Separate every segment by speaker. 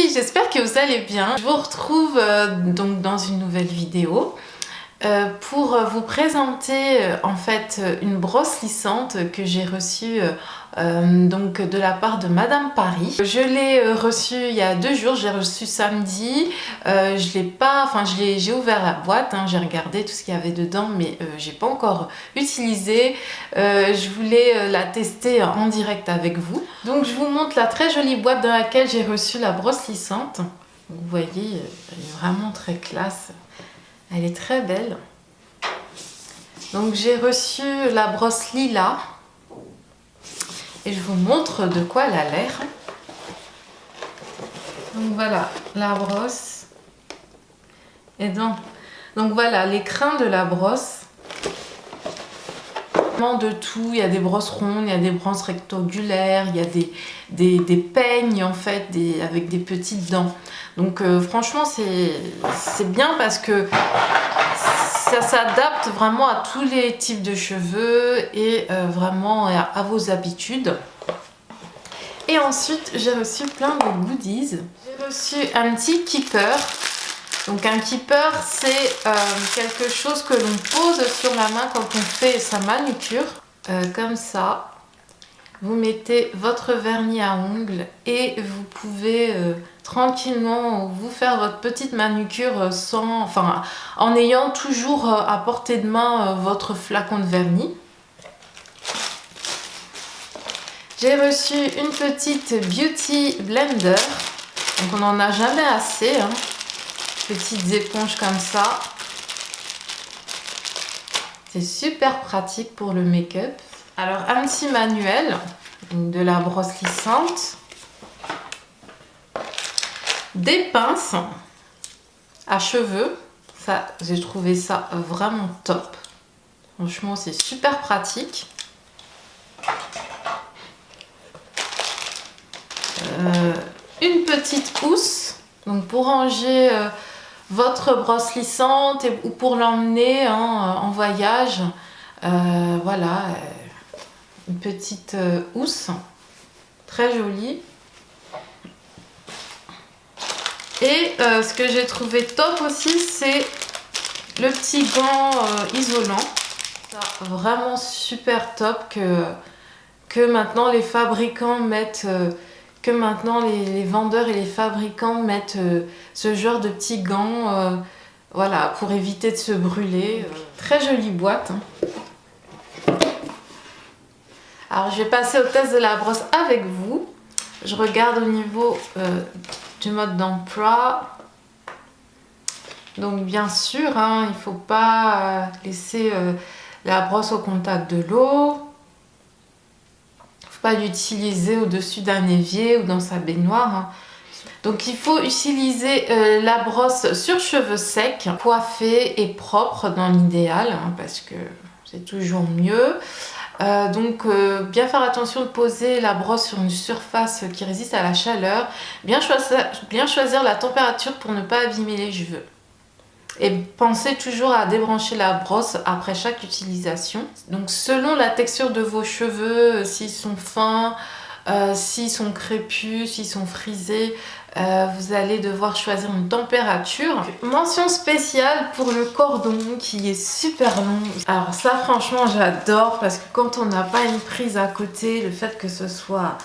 Speaker 1: filles, j'espère que vous allez bien. Je vous retrouve donc dans une nouvelle vidéo pour vous présenter en fait une brosse lissante que j'ai reçue donc de la part de Madame Paris. Je l'ai reçue il y a 2 jours, j'ai reçu samedi. Je l'ai pas, enfin j'ai ouvert la boîte, hein, j'ai regardé tout ce qu'il y avait dedans, mais j'ai pas encore utilisé. Je voulais la tester en direct avec vous. Donc je vous montre la très jolie boîte dans laquelle j'ai reçu la brosse lissante. Vous voyez, elle est vraiment très classe. Elle est très belle. Donc j'ai reçu la brosse lilas. Et je vous montre de quoi elle a l'air. Donc voilà, la brosse. Et donc voilà, les crins de la brosse. De tout, il y a des brosses rondes, il y a des brosses rectangulaires, il y a des peignes en fait, avec des petites dents. Donc franchement c'est bien parce que ça s'adapte vraiment à tous les types de cheveux et vraiment à vos habitudes. Et ensuite j'ai reçu plein de goodies. J'ai reçu un petit keeper. Donc un keeper, c'est quelque chose que l'on pose sur la main quand on fait sa manucure. Comme ça, vous mettez votre vernis à ongles et vous pouvez tranquillement vous faire votre petite manucure en ayant toujours à portée de main votre flacon de vernis. J'ai reçu une petite Beauty Blender. Donc on n'en a jamais assez, hein. Petites éponges comme ça. C'est super pratique pour le make-up. Alors un petit manuel de la brosse lissante. Des pinces à cheveux. Ça, j'ai trouvé ça vraiment top. Franchement, c'est super pratique. Une petite housse. Donc pour ranger votre brosse lissante ou pour l'emmener en voyage. Voilà, une petite housse très jolie. Et ce que j'ai trouvé top aussi, c'est le petit gant isolant. Ça, vraiment super top que maintenant les fabricants mettent... que maintenant les vendeurs et les fabricants mettent ce genre de petits gants voilà, pour éviter de se brûler. Très jolie boîte. Alors je vais passer au test de la brosse avec vous. Je regarde au niveau du mode d'emploi. Donc bien sûr, hein, il ne faut pas laisser la brosse au contact de l'eau. Pas l'utiliser au-dessus d'un évier ou dans sa baignoire, hein. Donc il faut utiliser la brosse sur cheveux secs, coiffés et propres dans l'idéal, hein, parce que c'est toujours mieux. Bien faire attention de poser la brosse sur une surface qui résiste à la chaleur, bien choisir la température pour ne pas abîmer les cheveux. Et pensez toujours à débrancher la brosse après chaque utilisation. Donc selon la texture de vos cheveux, s'ils sont fins, s'ils sont crépus, s'ils sont frisés, vous allez devoir choisir une température. Mention spéciale pour le cordon qui est super long. Alors ça franchement j'adore parce que quand on n'a pas une prise à côté, le fait que ce soit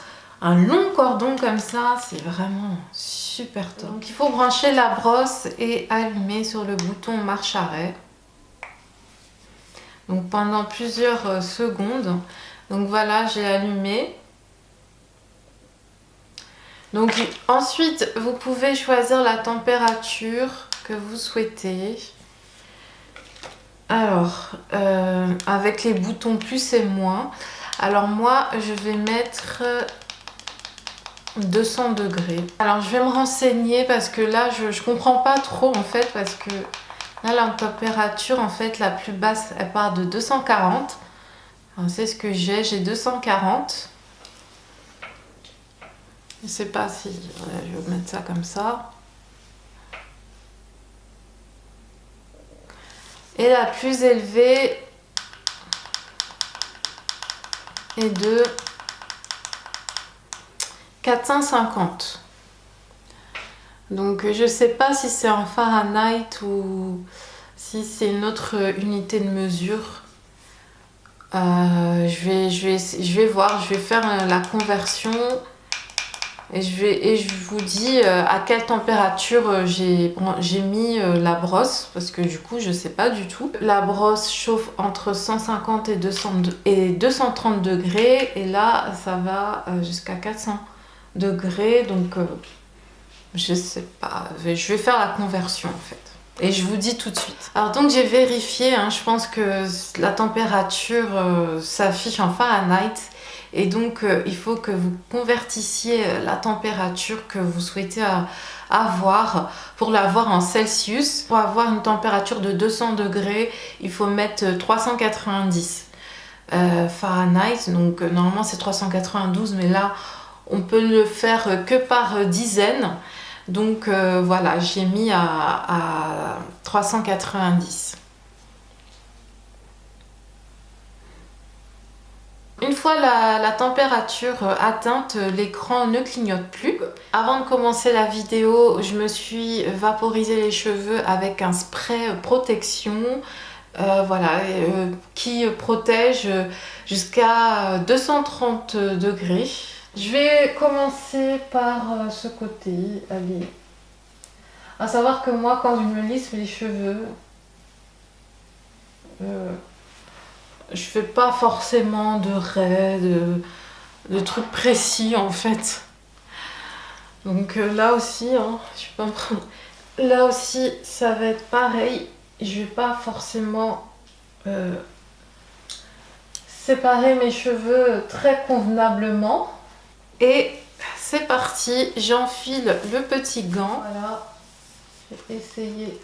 Speaker 1: un long cordon comme ça, c'est vraiment super top. Donc il faut brancher la brosse et allumer sur le bouton marche-arrêt. Donc pendant plusieurs secondes. Donc voilà, j'ai allumé. Donc ensuite, vous pouvez choisir la température que vous souhaitez. Alors, avec les boutons plus et moins. Alors moi, je vais mettre 200 degrés. Alors je vais me renseigner parce que là je comprends pas trop en fait, parce que là la température en fait la plus basse elle part de 240. C'est ce que j'ai 240. Je sais pas si je vais mettre ça comme ça. Et la plus élevée est de 450. Donc je sais pas si c'est en Fahrenheit ou si c'est une autre unité de mesure. Je vais voir, je vais faire la conversion et je vous dis à quelle température j'ai mis la brosse parce que du coup je sais pas du tout. La brosse chauffe entre 150 et 230 degrés et là ça va jusqu'à 400 degrés donc je sais pas, je vais faire la conversion en fait. Et je vous dis tout de suite. Alors donc j'ai vérifié, hein, je pense que la température s'affiche en Fahrenheit. Et donc il faut que vous convertissiez la température que vous souhaitez avoir pour l'avoir en Celsius. Pour avoir une température de 200 degrés, il faut mettre 390 Fahrenheit. Donc normalement c'est 392, mais là on peut le faire que par dizaines. Donc voilà, j'ai mis à 390. Une fois la température atteinte, l'écran ne clignote plus. Avant de commencer la vidéo, je me suis vaporisé les cheveux avec un spray protection. Voilà, qui protège jusqu'à 230 degrés. Je vais commencer par ce côté. Allez. À savoir que moi, quand je me lisse les cheveux, je fais pas forcément de raies, de trucs précis en fait. Donc là aussi, hein, je vais pas me prendre. Là aussi, ça va être pareil. Je vais pas forcément séparer mes cheveux très convenablement. Et c'est parti, j'enfile le petit gant. Voilà, je vais essayer.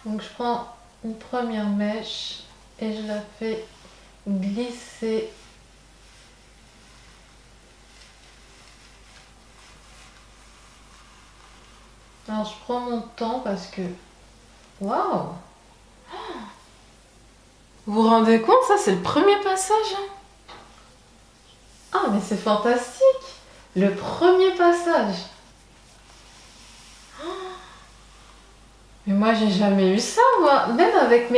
Speaker 1: Donc je prends une première mèche et je la fais glisser. Alors je prends mon temps parce que... Waouh! Vous vous rendez compte, ça c'est le premier passage, hein? Ah mais c'est fantastique! Le premier passage! Mais moi j'ai jamais eu ça, moi! Même avec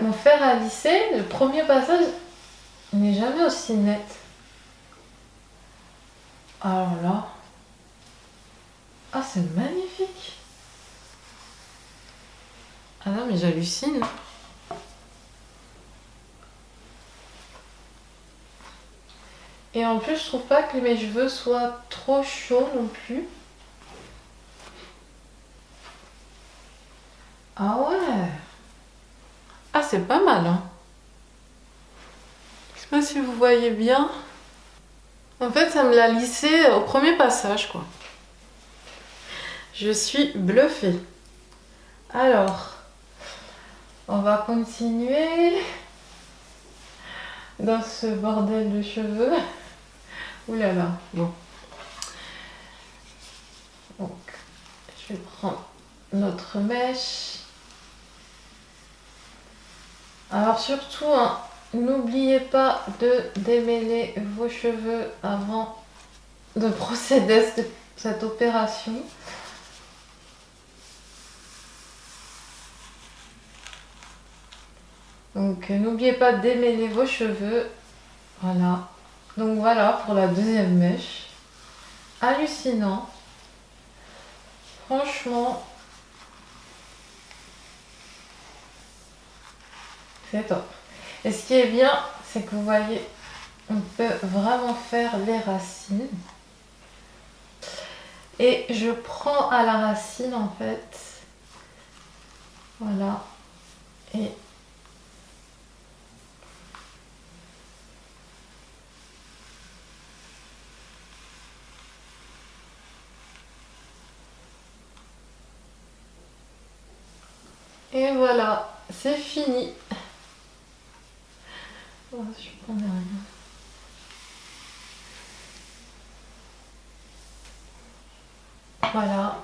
Speaker 1: mon fer à lisser, le premier passage n'est jamais aussi net. Alors là... Ah c'est magnifique! Ah non mais j'hallucine! Et en plus, je trouve pas que mes cheveux soient trop chauds non plus. Ah ouais. Ah, c'est pas mal, hein. Je sais pas si vous voyez bien. En fait, ça me l'a lissé au premier passage, quoi. Je suis bluffée. Alors, on va continuer dans ce bordel de cheveux. Ouh là là, bon. Donc, je vais prendre notre mèche. Alors surtout, hein, n'oubliez pas de démêler vos cheveux avant de procéder à cette opération. Donc n'oubliez pas de démêler vos cheveux. Voilà. Donc voilà pour la deuxième mèche. Hallucinant. Franchement, c'est top. Et ce qui est bien, c'est que vous voyez, on peut vraiment faire les racines. Et je prends à la racine en fait. Voilà. Et voilà, c'est fini. Oh, je prends rien. Voilà.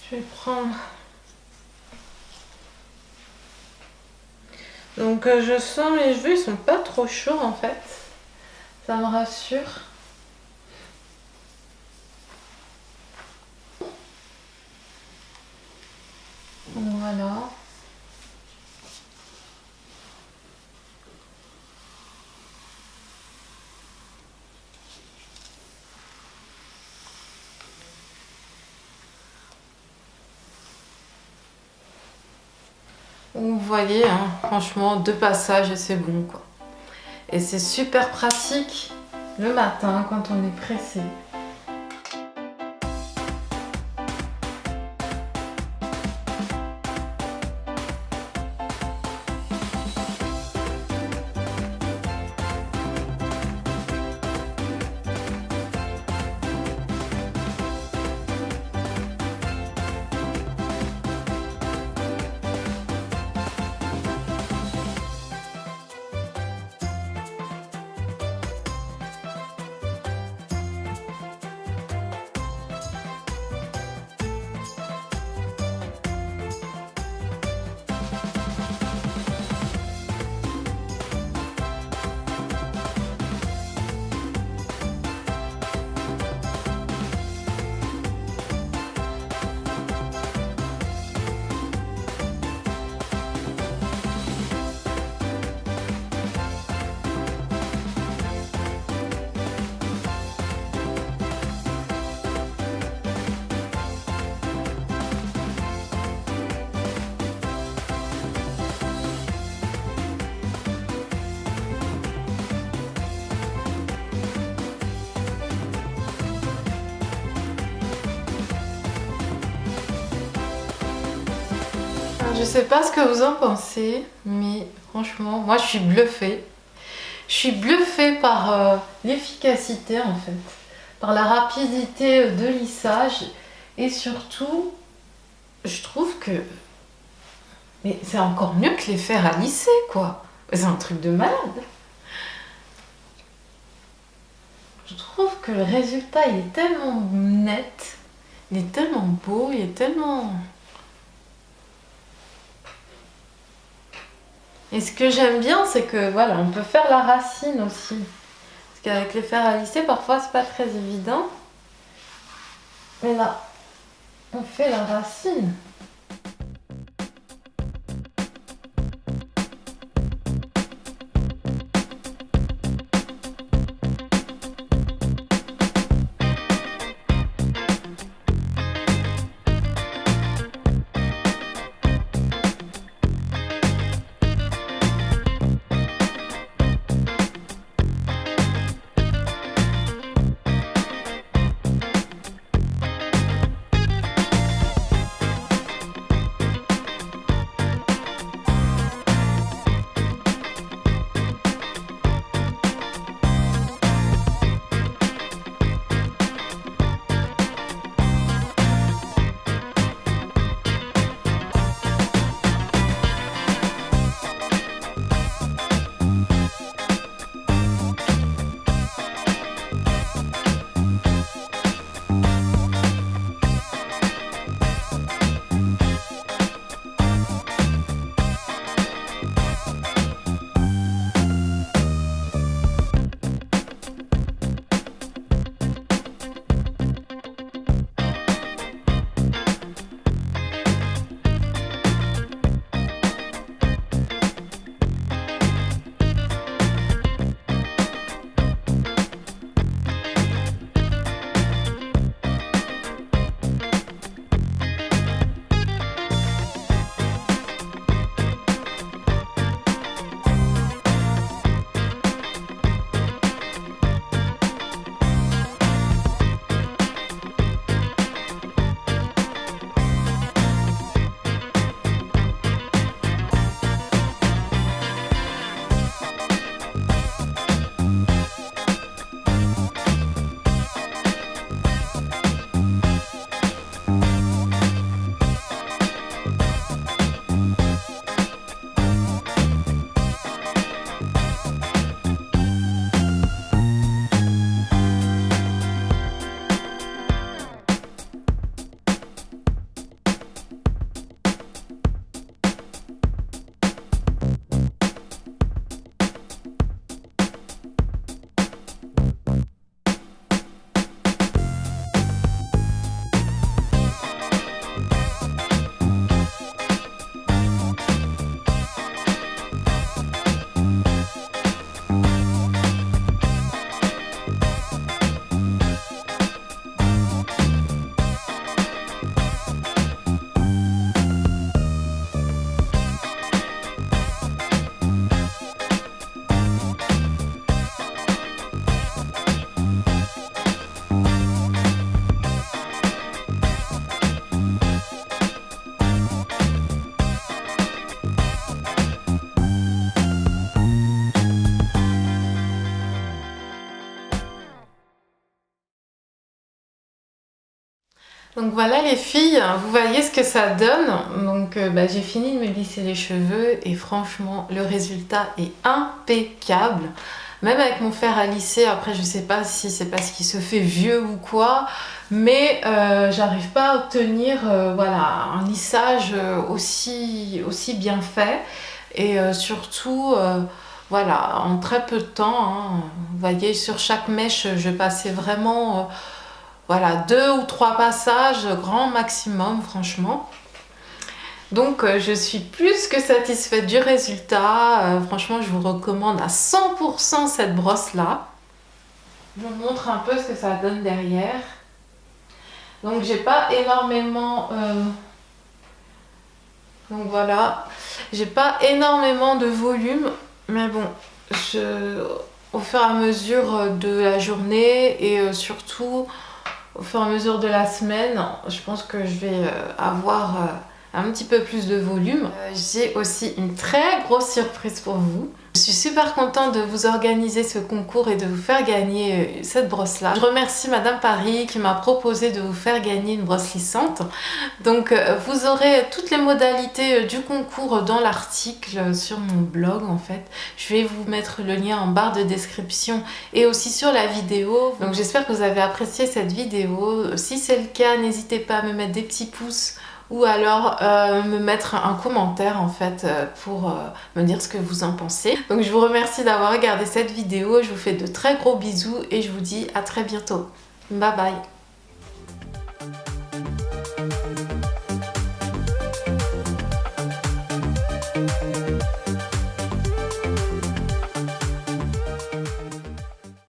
Speaker 1: Je vais prendre Donc je sens mes cheveux, ils sont pas trop chauds en fait. Ça me rassure. Voilà. Vous voyez, hein, franchement, 2 passages et c'est bon quoi. Et c'est super pratique le matin quand on est pressé. Je sais pas ce que vous en pensez, mais franchement, moi je suis bluffée. Je suis bluffée par l'efficacité en fait, par la rapidité de lissage et surtout, je trouve que mais c'est encore mieux que les fer à lisser quoi. C'est un truc de malade. Je trouve que le résultat il est tellement net, il est tellement beau, il est tellement... Et ce que j'aime bien, c'est que voilà, on peut faire la racine aussi. Parce qu'avec les fers à lisser, parfois c'est pas très évident. Mais là, on fait la racine. Donc voilà les filles, vous voyez ce que ça donne. Donc j'ai fini de me lisser les cheveux et franchement le résultat est impeccable. Même avec mon fer à lisser, après je sais pas si c'est parce qu'il se fait vieux ou quoi, mais j'arrive pas à obtenir voilà, un lissage aussi bien fait. Et surtout, voilà, en très peu de temps, hein, vous voyez sur chaque mèche je passais vraiment... voilà, 2 ou 3 passages, grand maximum, franchement. Donc, je suis plus que satisfaite du résultat. Franchement, je vous recommande à 100% cette brosse-là. Je vous montre un peu ce que ça donne derrière. Donc, j'ai pas énormément... donc, voilà. J'ai pas énormément de volume. Mais bon, au fur et à mesure de la journée et surtout... au fur et à mesure de la semaine, je pense que je vais avoir un petit peu plus de volume. J'ai aussi une très grosse surprise pour vous. Je suis super contente de vous organiser ce concours et de vous faire gagner cette brosse-là. Je remercie Madame Paris qui m'a proposé de vous faire gagner une brosse lissante. Donc vous aurez toutes les modalités du concours dans l'article sur mon blog en fait. Je vais vous mettre le lien en barre de description et aussi sur la vidéo. Donc j'espère que vous avez apprécié cette vidéo. Si c'est le cas, n'hésitez pas à me mettre des petits pouces ou alors me mettre un commentaire en fait pour me dire ce que vous en pensez. Donc je vous remercie d'avoir regardé cette vidéo, je vous fais de très gros bisous et je vous dis à très bientôt. Bye bye.